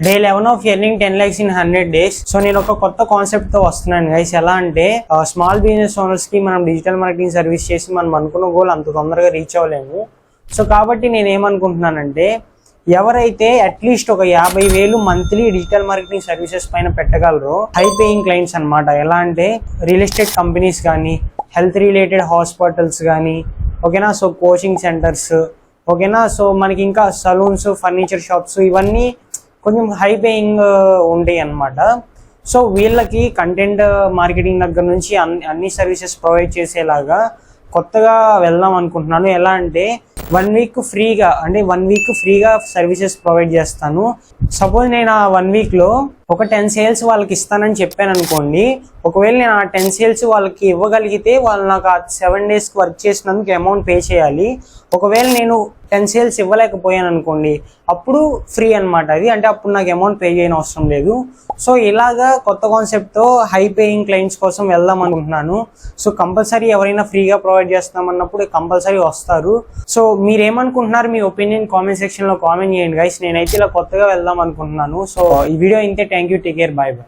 Day 11 of earning 10 lakhs in 100 days. So నేను ఒక కొత్త కాన్సెప్ట్ తో వస్తున్నాను గైస్. ఎలా అంటే స్మాల్ బిజినెస్ ఓనర్స్ కి మనం డిజిటల్ మార్కెటింగ్ సర్వీస్ చేసి మనం అనుకున్న గోల్ అంత తొందరగా రీచ్ అవ్వలేము. సో కాబట్టి నేను ఏమనుకుంటున్నానంటే ఎవరైతే అట్లీస్ట్ ఒక 50,000 మంత్లీ డిజిటల్ మార్కెటింగ్ సర్వీసెస్ పైన పెట్టగలరో హై పేయింగ్ క్లయింట్స్ అనమాట. ఎలా అంటే రియల్ ఎస్టేట్ కంపెనీస్ కానీ, హెల్త్ రిలేటెడ్ హాస్పిటల్స్ కానీ, ఓకేనా, సో కోచింగ్ సెంటర్స్, ఓకేనా, సో మనకి ఇంకా సలూన్స్, ఫర్నిచర్ షాప్స్, ఇవన్నీ కొంచెం హై పేయింగ్ ఉంటాయి అన్నమాట. సో వీళ్ళకి కంటెంట్ మార్కెటింగ్ దగ్గర నుంచి అన్ని సర్వీసెస్ ప్రొవైడ్ చేసేలాగా కొత్తగా వెళ్దాం అనుకుంటున్నాను. ఎలా అంటే 1 week ఫ్రీగా సర్వీసెస్ ప్రొవైడ్ చేస్తాను. సపోజ్ నేను ఆ 1 weekలో ఒక 10 sales వాళ్ళకి ఇస్తానని చెప్పాను అనుకోండి. ఒకవేళ నేను ఆ 10 sales వాళ్ళకి ఇవ్వగలిగితే వాళ్ళు నాకు ఆ 7 daysకి వర్క్ చేసినందుకు అమౌంట్ పే చేయాలి. ఒకవేళ నేను 10 sales ఇవ్వలేకపోయాను అనుకోండి, అప్పుడు ఫ్రీ అనమాట అది. అంటే అప్పుడు నాకు అమౌంట్ పే చేయని అవసరం లేదు. సో ఇలాగా కొత్త కాన్సెప్ట్తో హై పేయింగ్ క్లయింట్స్ కోసం వెళ్దాం అనుకుంటున్నాను. సో కంపల్సరీ ఎవరైనా ఫ్రీగా ప్రొవైడ్ చేస్తామన్నప్పుడు కంపల్సరీ వస్తారు. సో మీరేమనుకుంటున్నారు, మీ ఒపీనియన్ కామెంట్ సెక్షన్లో కామెంట్ చేయండి గైస్. నేనైతే ఇలా కొత్తగా వెళ్దాం అనుకుంటున్నాను. సో ఈ వీడియో ఇంతే. Thank you, take care, bye bye.